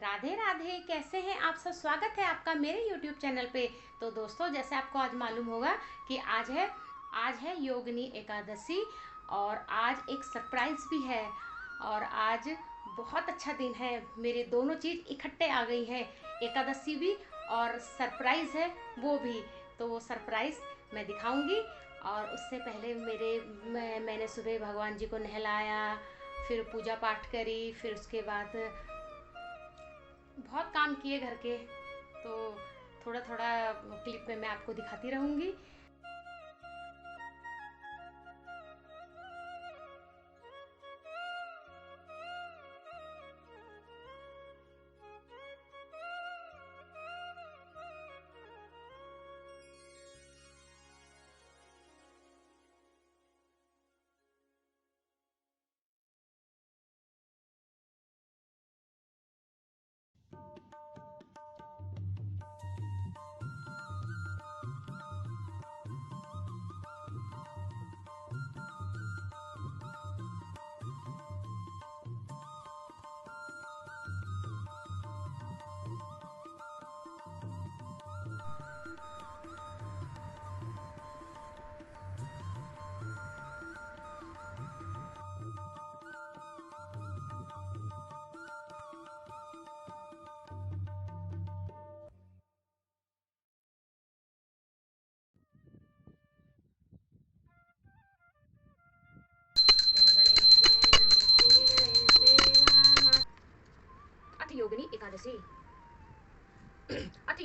राधे राधे। कैसे हैं आप सब? स्वागत है आपका मेरे YouTube चैनल पे। तो दोस्तों, जैसे आपको आज मालूम होगा कि आज है योगिनी एकादशी और आज एक सरप्राइज भी है। और आज बहुत अच्छा दिन है, मेरे दोनों चीज़ इकट्ठे आ गई हैं, एकादशी भी और सरप्राइज है वो भी। तो वो सरप्राइज मैं दिखाऊंगी। और उससे पहले मैंने सुबह भगवान जी को नहलाया, फिर पूजा पाठ करी, फिर उसके बाद बहुत काम किए घर के। तो थोड़ा थोड़ा क्लिप में मैं आपको दिखाती रहूँगी। अथ योगिनी एकादशी अथ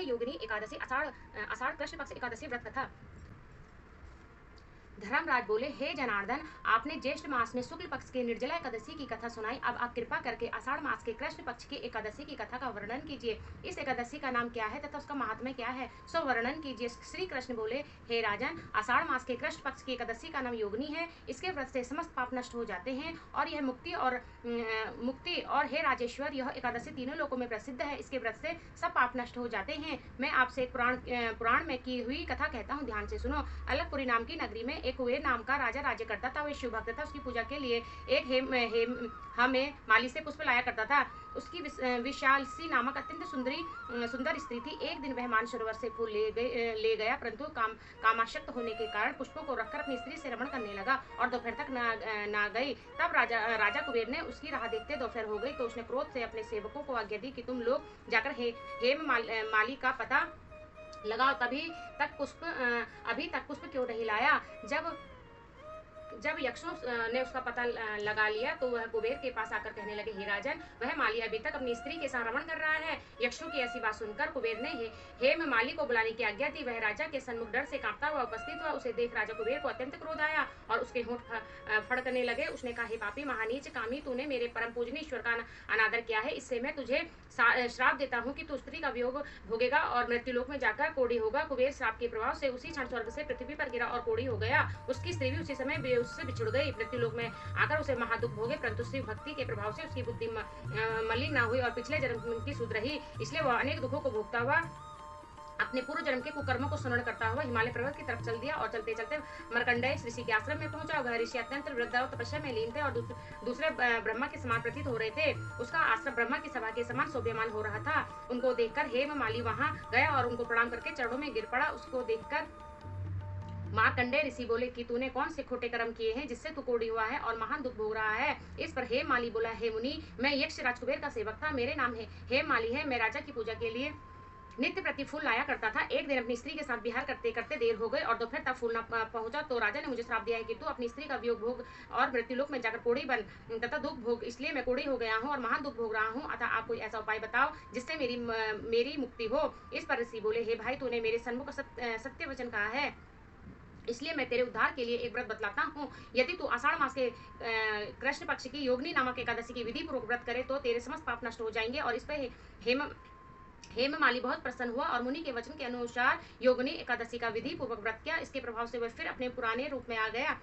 योगिनी एकादशी आषाढ़ कृष्ण पक्ष एकादशी व्रत कथा। धर्मराज बोले, हे जनार्दन, आपने ज्येष्ठ मास में शुक्ल पक्ष के निर्जला एकादशी की कथा सुनाई। अब आप कृपा करके आषाढ़ मास के कृष्ण पक्ष की एकादशी की कथा का वर्णन कीजिए। इस एकादशी का नाम क्या है तथा उसका महात्म्य क्या है, सो वर्णन कीजिए। श्री कृष्ण बोले, हे राजन, आषाढ़ मास के कृष्ण पक्ष की एकादशी का नाम योगिनी है। इसके व्रत से समस्त पाप नष्ट हो जाते हैं और यह मुक्ति और हे राजेश्वर, यह एकादशी तीनों लोकों में प्रसिद्ध है। इसके व्रत से सब पाप नष्ट हो जाते हैं। मैं आपसे एक पुराण में की हुई कथा कहता हूँ, ध्यान से सुनो। अलगपुरी नाम की नगरी में एक कुबेर नाम का राजा राज्य करता था। वह शिव भक्त था। उसकी पूजा के लिए एक हमें माली से पुष्प लाया करता था। उसकी विशालसी नामक अत्यंत सुंदर स्त्री थी। एक दिन वह मानसरोवर से फूल ले गया, परंतु कामाशक्त होने के कारण पुष्पों को रखकर अपनी स्त्री से रमण करने लगा और दोपहर तक ना गई। तब राजा कुबेर ने उसकी राह देखते दोपहर हो गई, तो उसने क्रोध से अपने सेवकों को आज्ञा दी कि तुम लोग जाकर हेम माली का पता लगाओ। अभी तक पुष्प क्यों नहीं लाया? जब यक्षों ने उसका पता लगा लिया तो वह कुबेर के पास आकर कहने लगे, हे राजन, वह माली अभी तक अपनी स्त्री के साथ रमण कर रहा है। यक्षों की ऐसी बात सुनकर कुबेर ने हेम माली को बुलाने की आज्ञा दी। वह राजा के सन्मुख डर से कांपता हुआ उपस्थित हुआ। उसे देख राजा कुबेर को अत्यंत क्रोध आया और उसके होंठ फड़कने लगे। उसने कहा, हे पापी महानीच कामी, तूने मेरे परम पूजनीय ईश्वर का अनादर किया है। इससे मैं तुझे श्राप देता हूँ कि तू स्त्री का वियोग भोगेगा और मृत्युलोक में जाकर कोढ़ी होगा। कुबेर श्राप के प्रभाव से उसी क्षण स्वर्ग से पृथ्वी पर गिरा और कोढ़ी हो गया। उसकी स्त्री भी उसी समय उससे बिछुड़ गई। मृत्युलोक में आकर उसे महादुख भोगे, परंतु शिव भक्ति के प्रभाव से उसकी बुद्धि मलिन न हुई और पिछले जन्म की शुद्ध रही। इसलिए वह अनेक दुखों को भोगता हुआ अपने पूर्व जन्म के कुकर्मों को स्मरण करता हुआ हिमालय पर्वत की तरफ चल दिया और चलते चलते मरकंडेय ऋषि के आश्रम में पहुंचा। वह ऋषि अत्यंत वृद्ध और तपस्या में लीन थे और दूसरे ब्रह्मा के समान प्रतीत हो रहे थे। उसका आश्रम ब्रह्मा की सभा के समान शोभ्यमान हो रहा था। उनको देखकर हेम माली वहां गया और उनको प्रणाम करके चरणों में गिर पड़ा। उसको देखकर मार्कंडेय ऋषि बोले कि तूने कौन से खोटे कर्म किए हैं जिससे तू कोढ़ी हुआ है और महान दुख भोग रहा है। इस पर हे माली बोला, हे मुनि, मैं यक्ष राजकुबेर का सेवक था। मेरे नाम हे माली है। मैं राजा की पूजा के लिए नित्य प्रति फूल लाया करता था। एक दिन अपनी स्त्री के साथ विहार करते करते देर हो गई और दोपहर तक फूल न पहुंचा, तो राजा ने मुझे श्राप दिया है कि तू अपनी स्त्री का वियोग भोग और मृत्युलोक में जाकर कोढ़ी बन तथा दुख भोग। इसलिए मैं कोढ़ी हो गया हूँ और महान दुख भोग रहा हूँ। अतः आप कोई ऐसा उपाय बताओ जिससे मेरी मुक्ति हो। इस पर ऋषि बोले, हे भाई, तूने मेरे सन्मुख सत्य वचन कहा है, इसलिए मैं तेरे उद्धार के लिए एक व्रत बतलाता हूँ। यदि तू आषाढ़ मास के कृष्ण पक्ष की योगिनी नामक एकादशी की विधि पूर्वक व्रत करे तो तेरे समस्त पाप नष्ट हो जाएंगे। और इस पर हेम माली बहुत प्रसन्न हुआ और मुनि के वचन के अनुसार योगिनी एकादशी का विधि पूर्वक व्रत किया। इसके प्रभाव से वह फिर अपने पुराने रूप में आ गया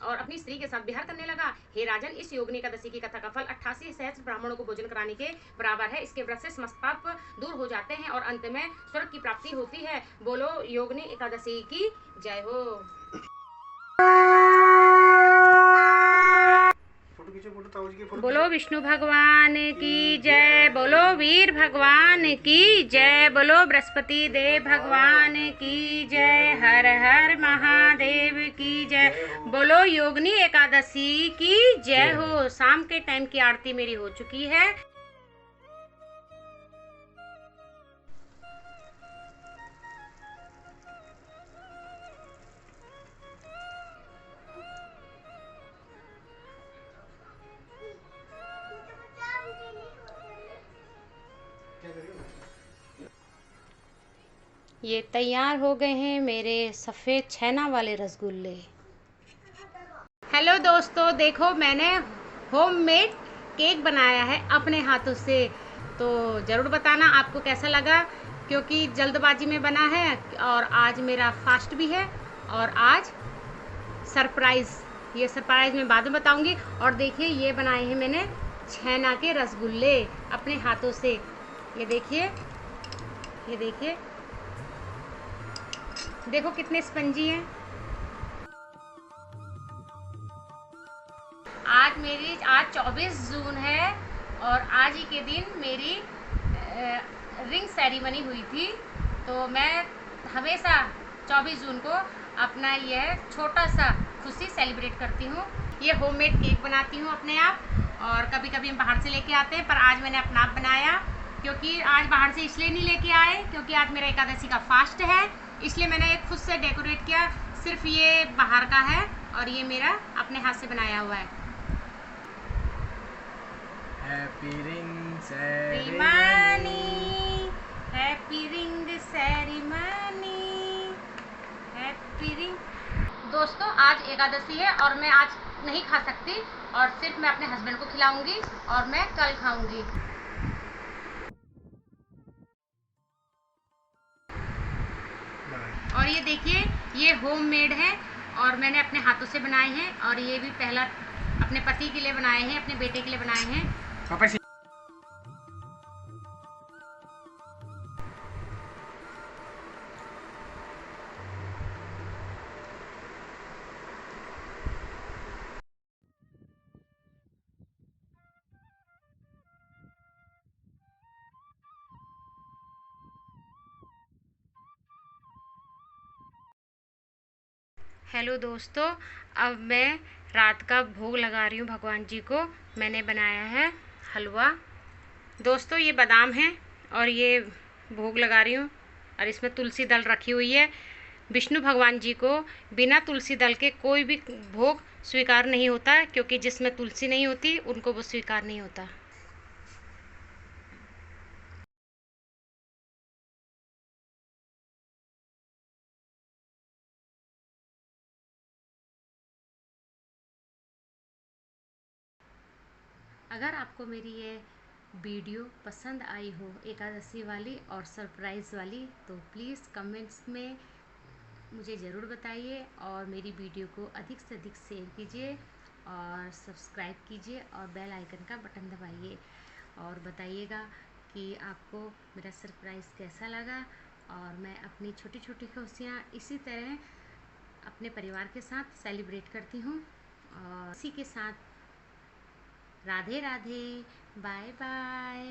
और अपनी स्त्री के साथ विहार करने लगा। हे राजन, इस योगिनी एकादशी की कथा का फल 88 सहस्त्र ब्राह्मणों को भोजन कराने के बराबर है। इसके व्रत से समस्त पाप दूर हो जाते हैं और अंत में स्वर्ग की प्राप्ति होती है। बोलो योगिनी एकादशी की जय हो। बोलो विष्णु भगवान की जय, वीर भगवान की जय, बोलो बृहस्पति देव भगवान की जय, हर हर महादेव की जय, बोलो योगिनी एकादशी की जय हो। शाम के टाइम की आरती मेरी हो चुकी है। ये तैयार हो गए हैं मेरे सफ़ेद छेना वाले रसगुल्ले। हेलो दोस्तों, देखो मैंने होममेड केक बनाया है अपने हाथों से, तो ज़रूर बताना आपको कैसा लगा, क्योंकि जल्दबाजी में बना है और आज मेरा फास्ट भी है और आज सरप्राइज़, ये सरप्राइज़ मैं बाद में बताऊंगी। और देखिए ये बनाए हैं मैंने छेना के रसगुल्ले अपने हाथों से। ये देखिए, ये देखिए, देखो कितने स्पंजी हैं। आज 24 जून है और आज ही के दिन मेरी रिंग सेरेमनी हुई थी। तो मैं हमेशा 24 जून को अपना यह छोटा सा खुशी सेलिब्रेट करती हूँ। ये होममेड केक बनाती हूँ अपने आप, और कभी कभी हम बाहर से लेके आते हैं, पर आज मैंने अपना आप बनाया, क्योंकि आज बाहर से इसलिए नहीं लेके आए क्योंकि आज मेरा एकादशी का फास्ट है, इसलिए मैंने खुद से डेकोरेट किया। सिर्फ ये बाहर का है और ये मेरा अपने हाथ से बनाया हुआ है। Happy ring ceremony, happy ring ceremony, happy ring. दोस्तों आज एकादशी है और मैं आज नहीं खा सकती, और सिर्फ मैं अपने हस्बैंड को खिलाऊंगी और मैं कल खाऊंगी। और ये देखिए ये होममेड है और मैंने अपने हाथों से बनाए हैं, और ये भी पहला अपने पति के लिए बनाए हैं, अपने बेटे के लिए बनाए हैं। हेलो दोस्तों, अब मैं रात का भोग लगा रही हूँ भगवान जी को। मैंने बनाया है हलवा। दोस्तों ये बादाम है और ये भोग लगा रही हूँ, और इसमें तुलसी दल रखी हुई है। विष्णु भगवान जी को बिना तुलसी दल के कोई भी भोग स्वीकार नहीं होता, क्योंकि जिसमें तुलसी नहीं होती उनको वो स्वीकार नहीं होता। अगर आपको मेरी ये वीडियो पसंद आई हो एकादशी वाली और सरप्राइज़ वाली, तो प्लीज़ कमेंट्स में मुझे ज़रूर बताइए, और मेरी वीडियो को अधिक से अधिक शेयर कीजिए और सब्सक्राइब कीजिए और बेल आइकन का बटन दबाइए, और बताइएगा कि आपको मेरा सरप्राइज़ कैसा लगा। और मैं अपनी छोटी छोटी खुशियाँ इसी तरह अपने परिवार के साथ सेलिब्रेट करती हूँ। और इसी के साथ राधे राधे, बाय बाय।